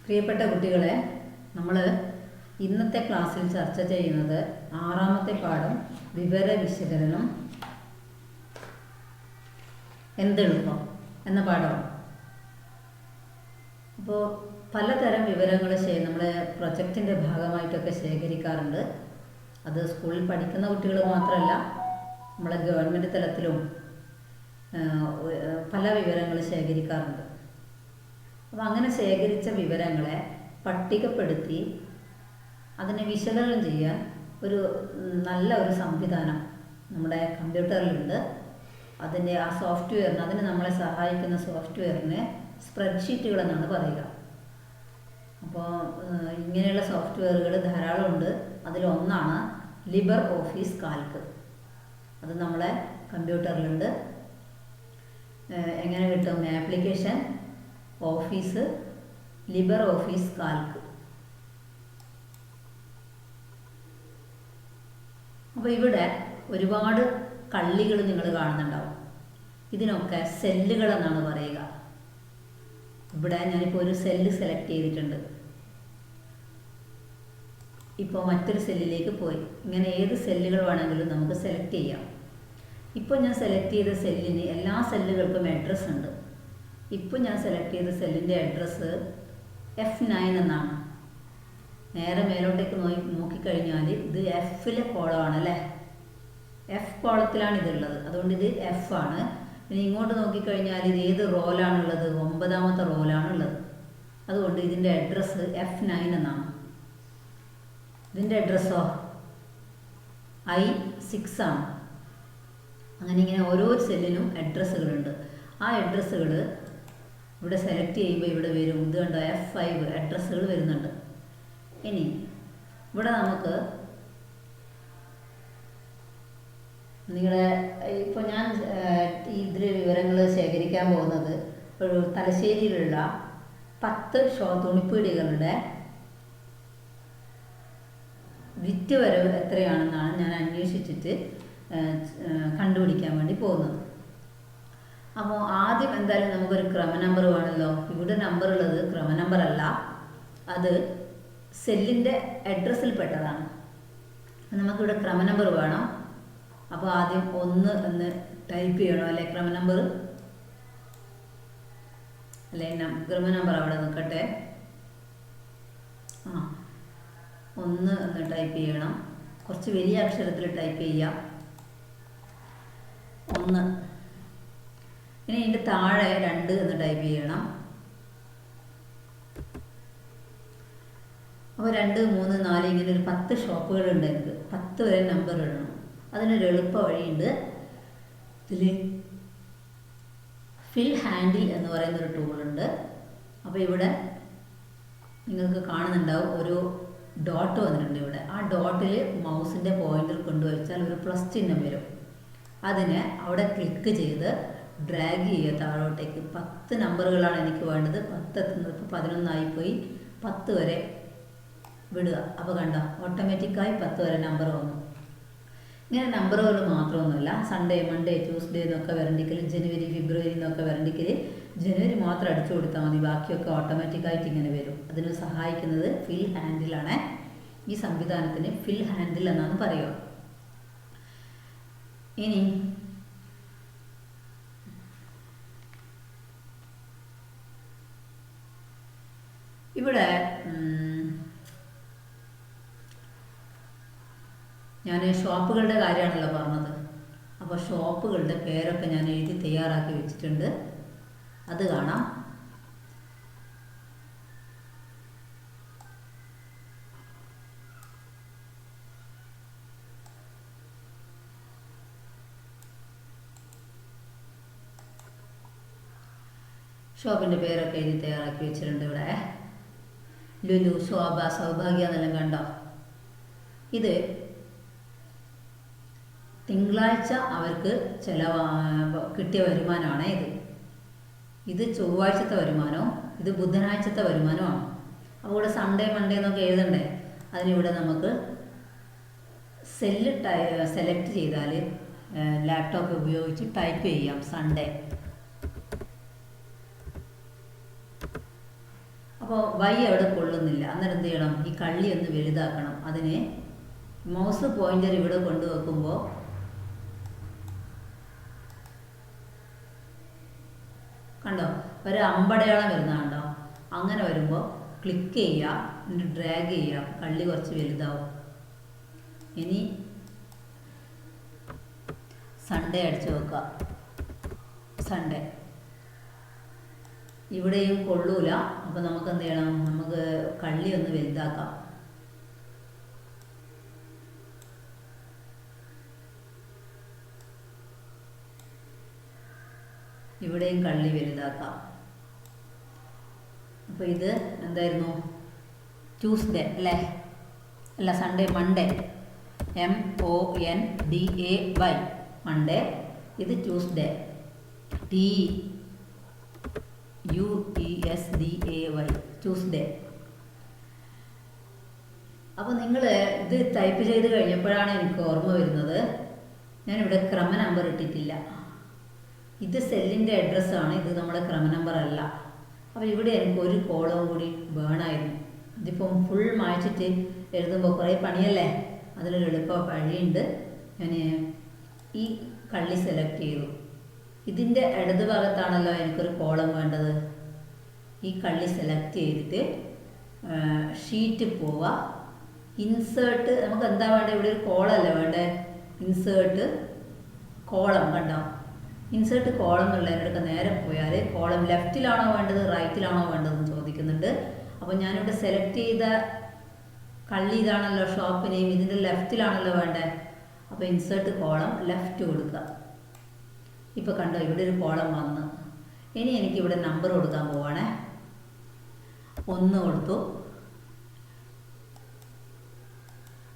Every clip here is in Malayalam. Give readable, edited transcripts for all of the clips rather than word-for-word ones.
പ്രിയപ്പെട്ട കുട്ടികളെ, നമ്മൾ ഇന്നത്തെ ക്ലാസ്സിൽ ചർച്ച ചെയ്യുന്നത് ആറാമത്തെ പാഠം വിവര വിശകലനം എന്തെളുപ്പം എന്ന പാഠമാണ്. അപ്പോൾ പലതരം വിവരങ്ങൾ നമ്മുടെ പ്രൊജക്റ്റിൻ്റെ ഭാഗമായിട്ടൊക്കെ ശേഖരിക്കാറുണ്ട്. അത് സ്കൂളിൽ പഠിക്കുന്ന കുട്ടികൾ മാത്രമല്ല, നമ്മളെ ഗവൺമെൻറ് തലത്തിലും പല വിവരങ്ങൾ ശേഖരിക്കാറുണ്ട്. അപ്പോൾ അങ്ങനെ ശേഖരിച്ച വിവരങ്ങളെ പട്ടികപ്പെടുത്തി അതിനെ വിശകലനം ചെയ്യാൻ നല്ല ഒരു സംവിധാനം നമ്മുടെ കമ്പ്യൂട്ടറിലുണ്ട്. അതിൻ്റെ ആ സോഫ്റ്റ്വെയറിന് അതിന് നമ്മളെ സഹായിക്കുന്ന സോഫ്റ്റ്വെയറിനെ സ്പ്രെഡ്ഷീറ്റുകൾ എന്നാണ് പറയുക. അപ്പോൾ ഇങ്ങനെയുള്ള സോഫ്റ്റ്വെയറുകൾ ധാരാളമുണ്ട്. അതിലൊന്നാണ് ലിബർ ഓഫീസ് കാൽക്ക്. അത് നമ്മളെ കമ്പ്യൂട്ടറിലുണ്ട്. എങ്ങനെ കിട്ടും? Application office libre office calc. അപ്പോൾ ഇവിടെ ഒരുപാട് കള്ളികൾ നിങ്ങൾ കാണുന്നുണ്ടാവും. ഇതിനൊക്കെ സെല്ലുകൾ എന്നാണ് പറയുക. ഇവിടെ ഞാനിപ്പോൾ ഒരു സെല്ല് സെലക്ട് ചെയ്തിട്ടുണ്ട്. ഇപ്പോൾ മറ്റൊരു സെല്ലിലേക്ക് പോയി. ഇങ്ങനെ ഏത് സെല്ലുകൾ വേണമെങ്കിലും നമുക്ക് സെലക്ട് ചെയ്യാം. ഇപ്പോൾ ഞാൻ സെലക്ട് ചെയ്ത സെല്ലിന് എല്ലാ സെല്ലുകൾക്കും അഡ്രസ്സ് ഉണ്ട്. ഇപ്പോൾ ഞാൻ സെലക്ട് ചെയ്ത സെല്ലിൻ്റെ അഡ്രസ്സ് F9 എന്നാണ്. നേരെ മേലോട്ടേക്ക് നോക്കിക്കഴിഞ്ഞാൽ ഇത് Fലെ കോളമാണ് അല്ലേ? F കോളത്തിലാണ് ഇതുള്ളത്. അതുകൊണ്ട് ഇത് F ആണ്. ഇനി ഇങ്ങോട്ട് നോക്കിക്കഴിഞ്ഞാൽ ഇത് ഏത് റോലാണുള്ളത്? 9ാമത്തെ റോലാണുള്ളത്. അതുകൊണ്ട് ഇതിൻ്റെ അഡ്രസ്സ് F9 എന്നാണ്. ഇതിൻ്റെ അഡ്രസ്സോ I6 ആണ്. അങ്ങനെ ഇങ്ങനെ ഓരോ സെല്ലിനും അഡ്രസ്സുകളുണ്ട്. ആ അഡ്രസ്സുകൾ ഇവിടെ സെലക്ട് ചെയ്യുമ്പോൾ ഇവിടെ വരും. ഇത് കണ്ടോ, F5 അഡ്രസ്സുകൾ വരുന്നുണ്ട്. ഇനി ഇവിടെ നമുക്ക് ഇപ്പോൾ ഞാൻ ഇതിൽ വിവരങ്ങൾ ശേഖരിക്കാൻ പോകുന്നത് ഒരു തലശ്ശേരിയിലുള്ള 10 തുണിപ്പീടികളുടെ വിറ്റ് വരവ് എത്രയാണെന്നാണ് ഞാൻ അന്വേഷിച്ചിട്ട് കണ്ടുപിടിക്കാൻ വേണ്ടി പോകുന്നത്. അപ്പോൾ ആദ്യം എന്തായാലും നമുക്കൊരു ക്രമ നമ്പർ വേണമല്ലോ. ഇവിടെ നമ്പർ ഉള്ളത് ക്രമ നമ്പർ അല്ല, അത് സെല്ലിൻ്റെ അഡ്രസ്സിൽ പെട്ടതാണ്. നമുക്കിവിടെ ക്രമ നമ്പർ വേണം. അപ്പോൾ ആദ്യം 1 എന്ന് ടൈപ്പ് ചെയ്യണം അല്ലേ? ക്രമ നമ്പർ അല്ലേ? ക്രമ നമ്പർ അവിടെ നിൽക്കട്ടെ. 1 എന്ന് ടൈപ്പ് ചെയ്യണം. കുറച്ച് വലിയ അക്ഷരത്തിൽ ടൈപ്പ് ചെയ്യാം. 1. ഇനി ഇതിൻ്റെ താഴെ 2 എന്ന് ടൈപ്പ് ചെയ്യണം. അപ്പോൾ 2, 3, 4 ഇങ്ങനെ ഒരു 10 ഷോപ്പുകളുണ്ട്. എനിക്ക് 10 വരെ നമ്പർ ഇടണം. അതിനൊരു എളുപ്പ വഴിയുണ്ട്. ഇതിൽ ഫിൽ ഹാൻഡിൽ എന്ന് പറയുന്നൊരു ടൂളുണ്ട്. അപ്പോൾ ഇവിടെ നിങ്ങൾക്ക് കാണുന്നുണ്ടാവും ഒരു ഡോട്ട് വന്നിട്ടുണ്ട് ഇവിടെ. ആ ഡോട്ടിൽ മൗസിൻ്റെ പോയിന്റർ കൊണ്ടുവച്ചാൽ ഒരു പ്ലസ് ചിഹ്നം വരും. അതിനെ അവിടെ ക്ലിക്ക് ചെയ്ത് ഡ്രാഗ് ചെയ്യുക താഴോട്ടേക്ക്. 10 നമ്പറുകളാണ് എനിക്ക് വേണ്ടത്. 10 എത്തുന്നത് ഇപ്പോൾ 11 ആയിപ്പോയി. 10 വരെ വിടുക. അപ്പോൾ കണ്ടോ, ഓട്ടോമാറ്റിക്കായി 10 വരെ നമ്പർ വന്നു. ഇങ്ങനെ നമ്പറുകൾ മാത്രമൊന്നുമല്ല, സൺഡേ, മൺഡേ, ട്യൂസ്ഡേ എന്നൊക്കെ വരണ്ടെങ്കിൽ, ജനുവരി, ഫെബ്രുവരി എന്നൊക്കെ വരണ്ടെങ്കിൽ ജനുവരി മാത്രം അടിച്ചു കൊടുത്താൽ മതി. ബാക്കിയൊക്കെ ഓട്ടോമാറ്റിക്കായിട്ട് ഇങ്ങനെ വരും. അതിന് സഹായിക്കുന്നത് ഫിൽ ഹാൻഡിലാണ്. ഈ സംവിധാനത്തിന് ഫിൽ ഹാൻഡിൽ എന്നാണ് പറയുക. ഇനി ഇവിടെ ഞാൻ ഷോപ്പുകളുടെ കാര്യമാണല്ലോ പറഞ്ഞത്. അപ്പോൾ ഷോപ്പുകളുടെ പേരൊക്കെ ഞാൻ എഴുതി തയ്യാറാക്കി വെച്ചിട്ടുണ്ട്. അത് കാണാം. ഷോപ്പിൻ്റെ പേരൊക്കെ എഴുതി തയ്യാറാക്കി വെച്ചിട്ടുണ്ട്. ഇവിടെ ലുലു, ശോഭ, സൗഭാഗ്യ എന്നെല്ലാം കണ്ടോ. ഇത് തിങ്കളാഴ്ച അവർക്ക് കിട്ടിയ വരുമാനമാണ് ഇത് ചൊവ്വാഴ്ചത്തെ വരുമാനവും ഇത് ബുധനാഴ്ചത്തെ വരുമാനമാണ്. അപ്പോൾ ഇവിടെ സൺഡേ, മൺഡേ എന്നൊക്കെ എഴുതണ്ടേ? അതിനിവിടെ നമുക്ക് സെല്ല് സെലക്ട് ചെയ്താൽ ലാപ്ടോപ്പ് ഉപയോഗിച്ച് ടൈപ്പ് ചെയ്യാം സൺഡേ. അപ്പോൾ വൈ അവിടെ കൊള്ളുന്നില്ല. അന്നേരം എന്ത് ചെയ്യണം? ഈ കള്ളി ഒന്ന് വലുതാക്കണം. അതിന് മൗസ് പോയിന്റർ ഇവിടെ കൊണ്ടുവെക്കുമ്പോൾ കണ്ടോ ഒരു അമ്പടയാളം വരുന്നതുണ്ടോ? അങ്ങനെ വരുമ്പോൾ ക്ലിക്ക് ചെയ്യുക, എന്നിട്ട് ഡ്രാഗ് ചെയ്യുക, കള്ളി കുറച്ച് വലുതാവും. ഇനി സൺഡേ അടിച്ചു വെക്കുക. സൺഡേ ഇവിടെയും കൊള്ളൂല. അപ്പോൾ നമുക്ക് എന്ത് ചെയ്യണം? നമുക്ക് കള്ളി ഒന്ന് വലുതാക്കാം. ഇവിടെയും കള്ളി വലുതാക്കാം. അപ്പോൾ ഇത് എന്തായിരുന്നു? ട്യൂസ്ഡേ അല്ലേ? അല്ല, സൺഡേ, മൺഡേ. MONDAY Monday. ഇത് ട്യൂസ്ഡേ, TUESDAY ട്യൂസ്ഡേ. അപ്പോൾ നിങ്ങൾ ഇത് ടൈപ്പ് ചെയ്ത് കഴിഞ്ഞപ്പോഴാണ് എനിക്ക് ഓർമ്മ വരുന്നത്, ഞാനിവിടെ ക്രമ നമ്പർ ഇട്ടിട്ടില്ല. ഇത് സെല്ലിൻ്റെ അഡ്രസ്സാണ്, ഇത് നമ്മുടെ ക്രമ നമ്പർ അല്ല. അപ്പോൾ ഇവിടെ എനിക്ക് ഒരു കോളവും കൂടി വേണമായിരുന്നു. ഇതിപ്പം ഫുൾ മായ്ച്ചിട്ട് എഴുതുമ്പോൾ കുറേ പണിയല്ലേ. അതിലൊരു എളുപ്പ വഴിയുണ്ട്. ഞാൻ ഈ കള്ളി സെലക്ട് ചെയ്തു. ഇതിൻ്റെ ഇടത് ഭാഗത്താണല്ലോ എനിക്കൊരു കോളം വേണ്ടത്. ഈ കള്ളി സെലക്ട് ചെയ്തിട്ട് ഷീറ്റ് പോവുക. ഇൻസേർട്ട്, നമുക്ക് എന്താ വേണ്ടത്? ഇവിടെ ഒരു കോളമല്ലേ വേണ്ടേ? ഇൻസേർട്ട് കോളം, കണ്ടോ? ഇൻസേർട്ട് കോളം എന്നുള്ളതിനടുത്ത് നേരെ പോയാൽ കോളം ലെഫ്റ്റിലാണോ വേണ്ടത് റൈറ്റിലാണോ വേണ്ടതെന്ന് ചോദിക്കുന്നുണ്ട്. അപ്പോൾ ഞാനിവിടെ സെലക്ട് ചെയ്ത കള്ളി ഇതാണല്ലോ, ഷോപ്പ് നെയിം, ഇതിൻ്റെ ലെഫ്റ്റിലാണല്ലോ വേണ്ടത്. അപ്പോൾ ഇൻസേർട്ട് കോളം ലെഫ്റ്റ് കൊടുക്കുക. ഇപ്പോൾ കണ്ടോ ഇവിടെ ഒരു കോളം വന്ന്. ഇനി എനിക്കിവിടെ നമ്പർ കൊടുക്കാൻ പോവാണേ. 1 കൊടുത്തു.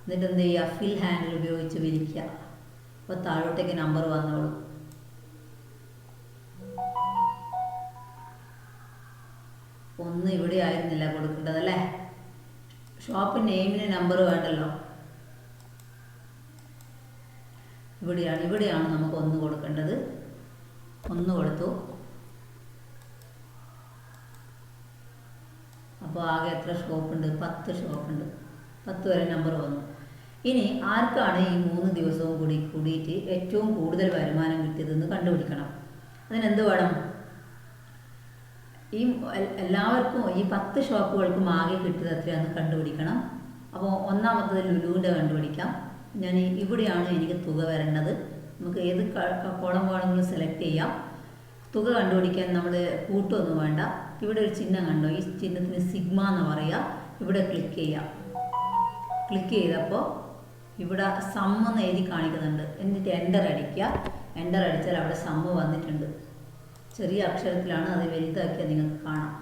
എന്നിട്ട് എന്ത് ചെയ്യുക? ഫിൽ ഹാൻഡിൽ ഉപയോഗിച്ച് വിരിക്കുക. അപ്പോൾ താഴോട്ടേക്ക് നമ്പർ വന്നോളൂ. 1 ഇവിടെ ആയിരുന്നില്ല കൊടുക്കേണ്ടതല്ലേ? ഷോപ്പ് നെയിമിന് നമ്പർ വേണ്ടല്ലോ. ഇവിടെയാണ് നമുക്ക് 1 കൊടുക്കേണ്ടത്. 1 കൊടുത്തു. അപ്പോൾ ആകെ എത്ര ഷോപ്പുണ്ട്? 10 ഷോപ്പുണ്ട്. 10 വരെ നമ്പർ വന്നു. ഇനി ആർക്കാണ് ഈ 3 ദിവസവും കൂടിയിട്ട് ഏറ്റവും കൂടുതൽ വരുമാനം കിട്ടിയതെന്ന് കണ്ടുപിടിക്കണം. അതിനെന്ത് വേണം? ഈ എല്ലാവർക്കും ഈ 10 ഷോപ്പുകൾക്കും ആകെ കിട്ടിയത് എത്രയാണെന്ന് കണ്ടുപിടിക്കണം. അപ്പോൾ ഒന്നാമത്തത് ലുലുവിൻ്റെ കണ്ടുപിടിക്കാം. ഞാൻ ഇവിടെയാണ് എനിക്ക് തുക വരേണ്ടത്. നമുക്ക് ഏത് കോളം വേണമെങ്കിലും സെലക്ട് ചെയ്യാം. തുക കണ്ടുപിടിക്കാൻ നമ്മൾ കൂട്ടൊന്നും വേണ്ട. ഇവിടെ ഒരു ചിഹ്നം കണ്ടോ? ഈ ചിഹ്നത്തിന് സിഗ്മ എന്ന് പറയുക. ഇവിടെ ക്ലിക്ക് ചെയ്യാം. ക്ലിക്ക് ചെയ്തപ്പോൾ ഇവിടെ സമ്മ് എന്ന് എഴുതി കാണിക്കുന്നുണ്ട്. എന്നിട്ട് എൻ്റർ അടിക്കുക. എൻ്റർ അടിച്ചാൽ അവിടെ സമ്മ് വന്നിട്ടുണ്ട്. ചെറിയ അക്ഷരത്തിലാണ്, അത് വലുതാക്കിയാൽ നിങ്ങൾക്ക് കാണാം.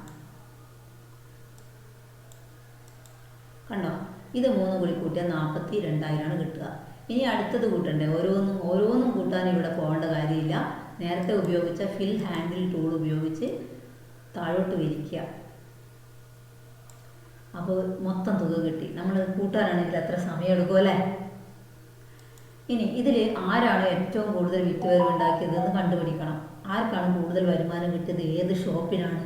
കണ്ടോ? ഇത് 3 കൂടി കൂട്ടിയാൽ 42,000 കിട്ടുക. ഇനി അടുത്തത് കൂട്ടണ്ടേ? ഓരോന്നും കൂട്ടാൻ ഇവിടെ പോകേണ്ട കാര്യമില്ല. നേരത്തെ ഉപയോഗിച്ച ഫിൽ ഹാൻഡിൽ ടൂൾ ഉപയോഗിച്ച് താഴോട്ട് വലിക്കുക. അപ്പോൾ മൊത്തം തുക കിട്ടി. നമ്മൾ കൂട്ടാനാണെങ്കിൽ എത്ര സമയം എടുക്കും അല്ലേ? ഇനി ഇതിൽ ആരാണ് ഏറ്റവും കൂടുതൽ വിറ്റുവരവ് ഉണ്ടാക്കിയതെന്ന് കണ്ടുപിടിക്കണം. ആർക്കാണ് കൂടുതൽ വരുമാനം കിട്ടിയത്? ഏത് ഷോപ്പിനാണ്?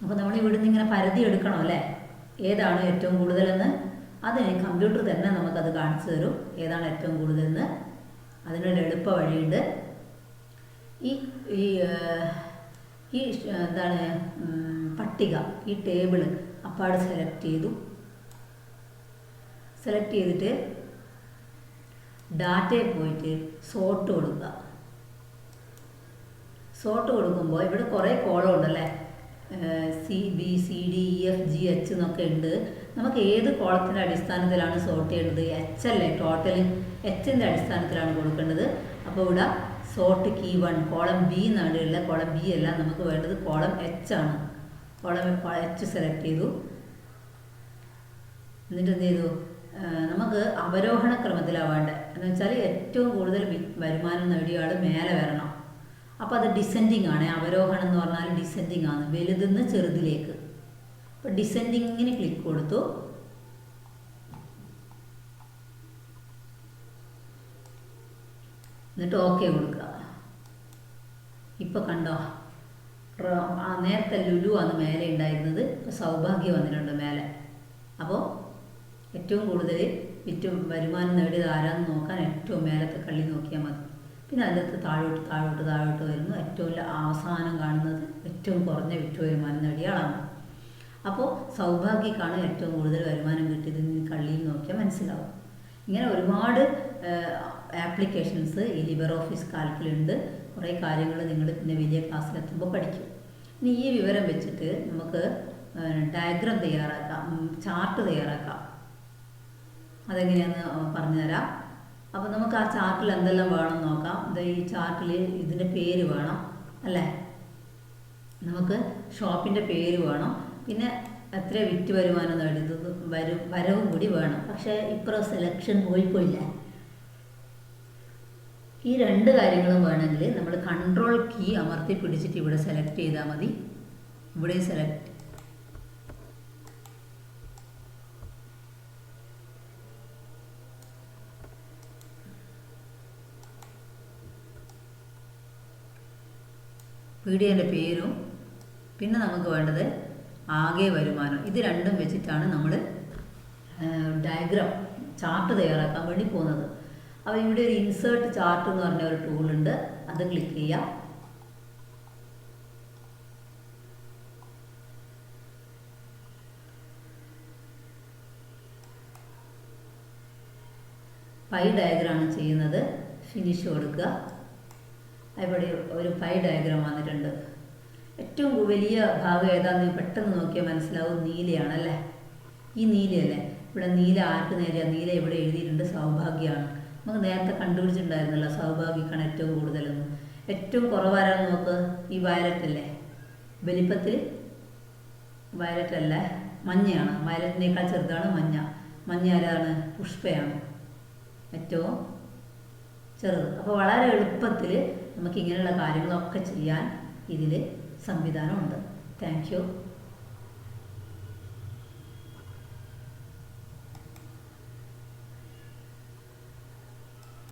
അപ്പോൾ നമ്മൾ ഇവിടുന്ന് ഇങ്ങനെ പരതി എടുക്കണം അല്ലേ? ഏതാണ് ഏറ്റവും കൂടുതലെന്ന്. അതിന് കമ്പ്യൂട്ടർ തന്നെ നമുക്കത് കാണിച്ചു തരും, ഏതാണ് ഏറ്റവും കൂടുതലെന്ന്. അതിനൊരു എളുപ്പ വഴിയുണ്ട്. ഈ എന്താണ് പട്ടിക, ഈ ടേബിള് അപ്പാട് സെലക്ട് ചെയ്തിട്ട് ഡാറ്റയിൽ പോയിട്ട് സോർട്ട് കൊടുക്കുക. സോർട്ട് കൊടുക്കുമ്പോൾ ഇവിടെ കുറേ കോളം ഉണ്ടല്ലേ, CBCDEFGH എന്നൊക്കെ ഉണ്ട്. നമുക്ക് ഏത് കോളത്തിൻ്റെ അടിസ്ഥാനത്തിലാണ് സോർട്ട് ചെയ്യേണ്ടത്? H അല്ലേ ടോട്ടൽ? Hൻ്റെ അടിസ്ഥാനത്തിലാണ് കൊടുക്കേണ്ടത്. അപ്പോൾ ഇവിടെ സോർട്ട് കീ 1 കോളം B എന്നാണ്. കോളം B അല്ല നമുക്ക് വേണ്ടത്, കോളം H ആണ്. കോളം H സെലക്ട് ചെയ്തു. എന്നിട്ട് എന്ത് ചെയ്തു? നമുക്ക് അവരോഹണ ക്രമത്തിലാണ് വേണ്ടത്. എന്ന് വെച്ചാൽ ഏറ്റവും കൂടുതൽ വരുമാനം നേടിയ ആൾ മേലെ വരണം. അപ്പോൾ അത് ഡിസെൻഡിങ് ആണ്. അവരോഹണം എന്ന് പറഞ്ഞാൽ ഡിസെൻഡിങ് ആണ്, വലുതെന്ന് ചെറുതിലേക്ക്. അപ്പോൾ ഡിസെൻഡിങ്ങിന് ക്ലിക്ക് കൊടുത്തു. എന്നിട്ട് ഓക്കെ കൊടുക്കുക. ഇപ്പോൾ കണ്ടോ നേരത്തെ ലുലു ആണ് മേലെ ഉണ്ടായിരുന്നത്, ഇപ്പോൾ സൗഭാഗ്യം വന്നിട്ടുണ്ട് മേലെ. അപ്പോൾ ഏറ്റവും കൂടുതൽ വരുമാനം നേടിയത് ആരാന്ന് നോക്കാൻ ഏറ്റവും മേലത്തെ കള്ളി നോക്കിയാൽ മതി. പിന്നെ അതിനകത്ത് താഴോട്ട് വരുന്നു. ഏറ്റവും അവസാനം കാണുന്നത് ഏറ്റവും കുറഞ്ഞ വരുമാനം നേടിയ ആളാണ്. അപ്പോൾ സൗഭാഗ്യക്കാണ് ഏറ്റവും കൂടുതൽ വരുമാനം കിട്ടിയത് കള്ളിയിൽ നോക്കിയാൽ മനസ്സിലാവും. ഇങ്ങനെ ഒരുപാട് ആപ്ലിക്കേഷൻസ് ഈ ലിബർ ഓഫീസ് കാൽക്കിലുണ്ട്. കുറേ കാര്യങ്ങൾ നിങ്ങൾ പിന്നെ വലിയ ക്ലാസ്സിലെത്തുമ്പോൾ പഠിക്കും. ഇനി ഈ വിവരം വെച്ചിട്ട് നമുക്ക് ഡയഗ്രാം തയ്യാറാക്കാം, ചാർട്ട് തയ്യാറാക്കാം. അതെങ്ങനെയാണെന്ന് പറഞ്ഞുതരാം. അപ്പോൾ നമുക്ക് ആ ചാർട്ടിൽ എന്തെല്ലാം വേണം നോക്കാം. ഈ ചാർട്ടിൽ ഇതിൻ്റെ പേര് വേണം അല്ലേ, നമുക്ക് ഷോപ്പിൻ്റെ പേര് വേണം, പിന്നെ എത്ര വിറ്റ് വരുമാനം നേടിയത് വരവും കൂടി വേണം. പക്ഷേ ഇപ്പോൾ സെലക്ഷൻ പോയിപ്പോയില്ല. ഈ രണ്ട് കാര്യങ്ങളും വേണമെങ്കിൽ നമ്മൾ കൺട്രോൾ കീ അമർത്തി പിടിച്ചിട്ട് ഇവിടെ സെലക്ട് ചെയ്താൽ മതി. ഇവിടെ സെലക്ട് വീഡിയോൻ്റെ പേരും പിന്നെ നമുക്ക് വേണ്ടത് ആകെ വരുമാനം. ഇത് രണ്ടും വെച്ചിട്ടാണ് നമ്മൾ ഡയഗ്രാം ചാർട്ട് തയ്യാറാക്കാൻ വേണ്ടി പോകുന്നത്. അപ്പോൾ ഇവിടെ ഒരു ഇൻസേർട്ട് ചാർട്ട് എന്ന് പറഞ്ഞ ഒരു ടൂളുണ്ട്, അത് ക്ലിക്ക് ചെയ്യാം. പൈ ഡയഗ്രാമാണ് ചെയ്യുന്നത്. ഫിനിഷ് കൊടുക്കുക. ഇവിടെ ഒരു പൈ ഡയഗ്രാം വന്നിട്ടുണ്ട്. ഏറ്റവും വലിയ ഭാഗം ഏതാണെന്ന് പെട്ടെന്ന് നോക്കിയാൽ മനസ്സിലാവും. നീലയാണല്ലേ, ഈ നീലയല്ലേ. ഇവിടെ നീല ആർക്ക് നേരെയാണ്? നീല ഇവിടെ എഴുതിയിട്ടുണ്ട് സൗഭാഗ്യമാണ്. നമുക്ക് നേരത്തെ കണ്ടുപിടിച്ചിട്ടുണ്ടായിരുന്നല്ലോ സൗഭാഗ്യക്കാണ് ഏറ്റവും കൂടുതലെന്ന്. ഏറ്റവും കുറവാരാന്ന് നോക്ക്, ഈ വയലറ്റ് അല്ലേ, വലിപ്പത്തിൽ വയലറ്റ് അല്ലേ, മഞ്ഞയാണ്. വയലറ്റിനേക്കാൾ ചെറുതാണ് മഞ്ഞ. മഞ്ഞ ആരാണ്? പുഷ്പയാണ് ഏറ്റവും ചെറുത്. അപ്പോൾ വളരെ എളുപ്പത്തിൽ നമുക്ക് ഇങ്ങനെയുള്ള കാര്യങ്ങളൊക്കെ ചെയ്യാൻ ഇതിൽ സംവിധാനമുണ്ട്. Thank you.